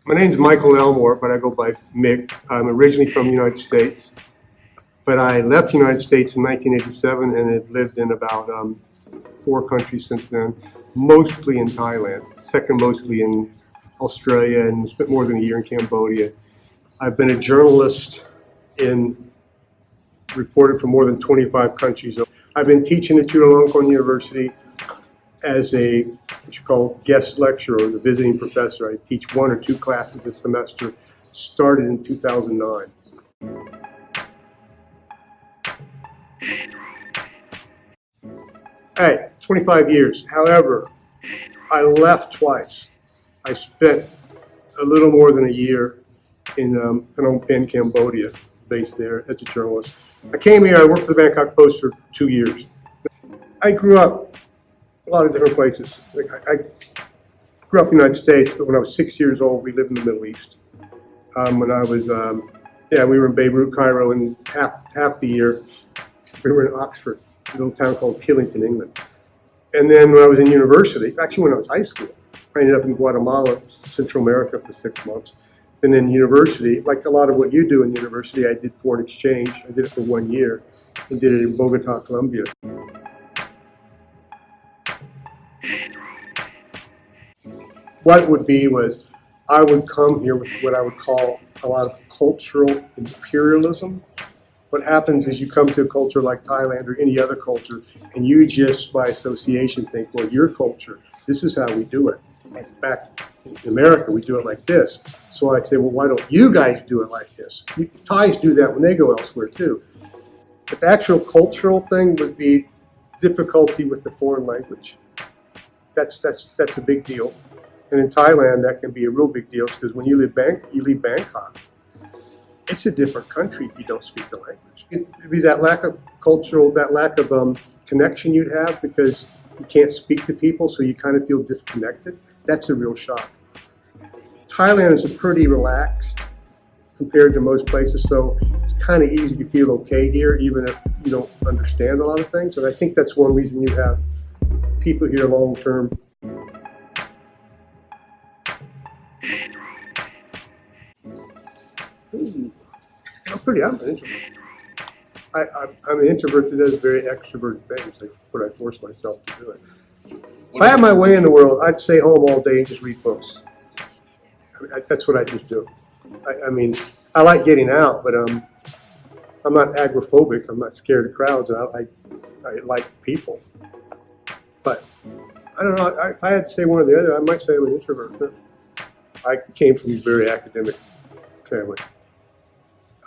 My name's Michael Elmore, but I go by Mick. I'm originally from the United States, but I left the United States in 1987 and have lived in about 4 countries since then, mostly in Thailand, second mostly in Australia, and spent more than a year in Cambodia. I've been a journalist reported for more than 25 countries. I've been teaching at Chulalongkorn University as what you call guest lecturer, or the visiting professor. I teach 1 or 2 classes a semester, started in 2009. Hey, 25 years. However, I left twice. I spent a little more than a year in Phnom Penh, Cambodia, based there as a journalist. I came here, I worked for the Bangkok Post for 2 years. I grew up a lot of different places. I grew up in the United States, but when I was 6 years old, we lived in the Middle East. When I was, we were in Beirut, Cairo, and half the year we were in Oxford, a little town called Killington, England. And then when I was in university, actually when I was high school, I ended up in Guatemala, Central America for 6 months. And then university, like a lot of what you do in university, I did foreign exchange. I did it for 1 year and did it in Bogota, Colombia. What it would be was I would come here with what I would call a lot of cultural imperialism. What happens is you come to a culture like Thailand or any other culture, and you just by association think, well, your culture, this is how we do it. Like back in America, we do it like this. So I'd say, well, why don't you guys do it like this? Thais do that when they go elsewhere too. But the actual cultural thing would be difficulty with the foreign language. That's a big deal. And in Thailand, that can be a real big deal because when you leave Bangkok, it's a different country if you don't speak the language. It'd be that lack of connection you'd have because you can't speak to people, so you kind of feel disconnected. That's a real shock. Thailand is pretty relaxed compared to most places, so it's kind of easy to feel okay here, even if you don't understand a lot of things. And I think that's one reason you have people here long term. I'm an introvert. I'm an introvert that does very extroverted things, like what I force myself to do it. If I had my way in the world, I'd stay home all day and just read books. That's what I just do. I like getting out, but I'm not agoraphobic. I'm not scared of crowds, and I like people. But I don't know. If I had to say one or the other, I might say I'm an introvert. I came from a very academic family.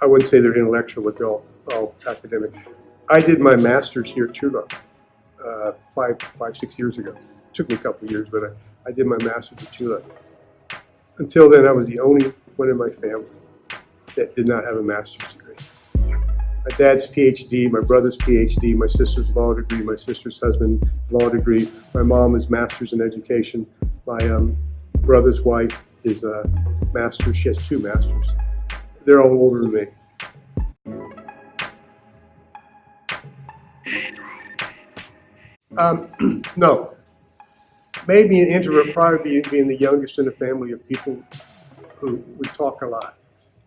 I wouldn't say they're intellectual, but they're all academic. I did my master's here at Chula 6 years ago. It took me a couple of years, but I did my master's at Chula. Until then, I was the only one in my family that did not have a master's degree. My dad's PhD, my brother's PhD, my sister's law degree, my sister's husband's law degree. My mom is master's in education. My brother's wife is a master's. She has 2 masters. They're all older than me. No. Maybe an introvert, probably being the youngest in a family of people who we talk a lot.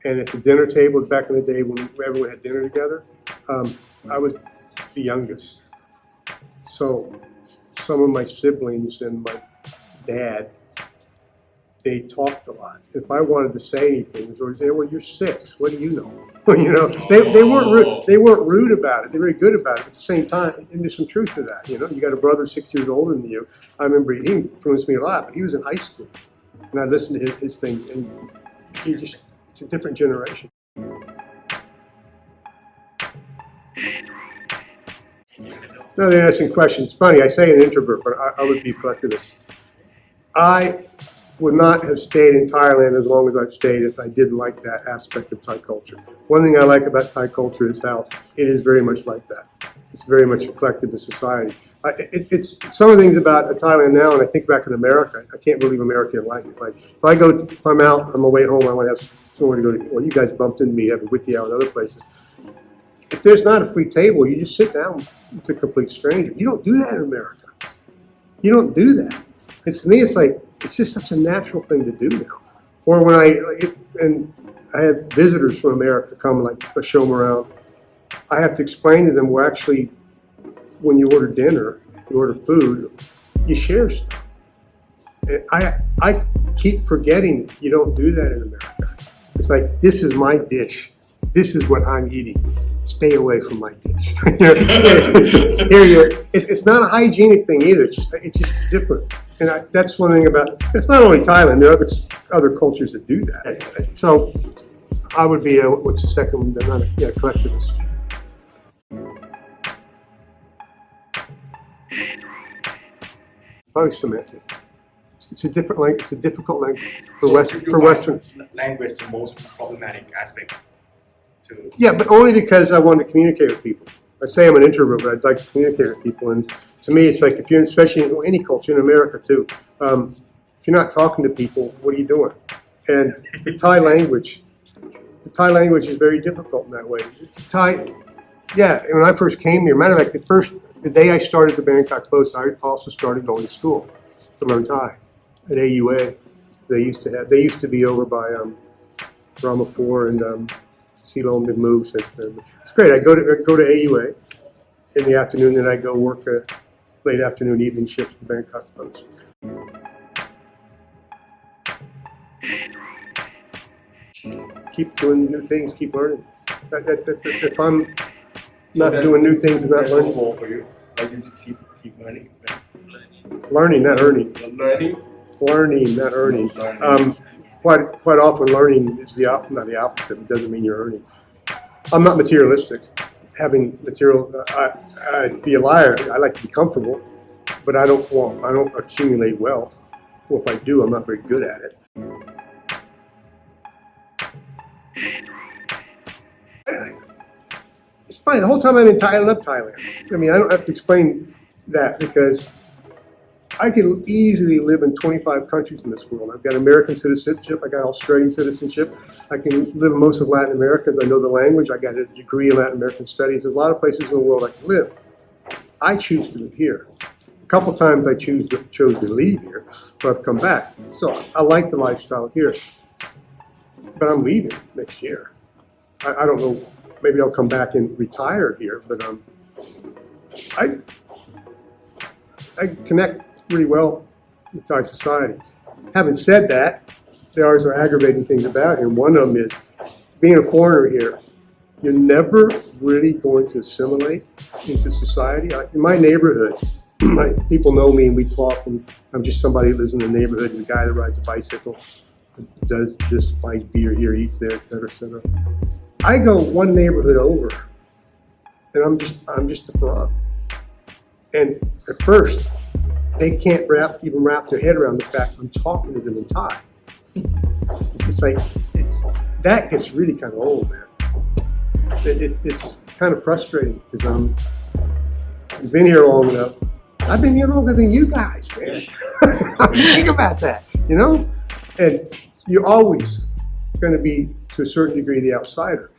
And at the dinner table, back in the day when everyone had dinner together, I was the youngest. So some of my siblings and my dad, they talked a lot. If I wanted to say anything, they would say, "Well, you're 6. What do you know?" They weren't rude. They weren't rude about it. They're very good about it. At the same time, and there's some truth to that. You got a brother 6 years older than you. I remember he influenced me a lot, but he was in high school, and I listened to his thing, and it's a different generation. Another interesting question. It's funny. I say an introvert, but I would be a collectivist. I would not have stayed in Thailand as long as I've stayed if I didn't like that aspect of Thai culture. One thing I like about Thai culture is how it is very much like that. It's very much a collectivist society. It's some of the things about Thailand now, and I think back in America, I can't believe America like it. Like if I'm out on my way home, I want to have somewhere to go to. Well, you guys bumped into me, have a wiki hour in other places. If there's not a free table, you just sit down to a complete stranger. You don't do that in America. You don't do that. To me, it's like, it's just such a natural thing to do now. Or when I have visitors from America come, like I show them around, I have to explain to them, well, actually, when you order dinner, you order food, you share stuff. And I keep forgetting you don't do that in America. It's like, this is my dish. This is what I'm eating. Stay away from my dish. It's not a hygienic thing either. It's just different. And that's one thing about, it's not only Thailand, there are other cultures that do that. So I would be, what's the second one? Collectivist. Probably semantic. It's a different language. It's a difficult language for Westerns. Language is the most problematic aspect. Yeah, but only because I want to communicate with people. I say I'm an introvert, but I'd like to communicate with people. And to me, it's like, if you're, especially in any culture, in America too, if you're not talking to people, what are you doing? And the Thai language is very difficult in that way. When I first came here, matter of fact, the day I started the Bangkok Post, I also started going to school to learn Thai at AUA. They used to be over by Brahma 4 and Ceylon. They've moved since then. It's great. I go to AUA in the afternoon, then I go work a late afternoon, evening shift at the Bangkok Post. Keep doing new things, keep learning. If I'm not doing new things and not learning. Goal for you. Like you just keep learning. Learning, not earning. Learning, not earning. Quite often, learning is not the opposite. It doesn't mean you're earning. I'm not materialistic. Having material, I'd be a liar. I like to be comfortable, but I don't accumulate wealth. Well, if I do, I'm not very good at it. It's funny. The whole time I'm in Thailand, I love Thailand. I mean, I don't have to explain that because I can easily live in 25 countries in this world. I've got American citizenship. I got Australian citizenship. I can live in most of Latin America because I know the language. I got a degree in Latin American studies. There's a lot of places in the world I can live. I choose to live here. A couple times I chose to leave here, but I've come back. So I like the lifestyle here. But I'm leaving next year. I don't know. Maybe I'll come back and retire here. But I connect really well with Thai society. Having said that, there are some aggravating things about here. One of them is being a foreigner here. You're never really going to assimilate into society. In my neighborhood, people know me and we talk, and I'm just somebody who lives in the neighborhood, and the guy that rides a bicycle, does this, buys beer here, eats there, et cetera, et cetera. I go one neighborhood over, and I'm just the frog. And at first, they can't even wrap their head around the fact I'm talking to them in Thai. It's like, that gets really kind of old, man. It's kind of frustrating because I've been here long enough. I've been here longer than you guys, man. Think about that, you know? And you're always going to be, to a certain degree, the outsider.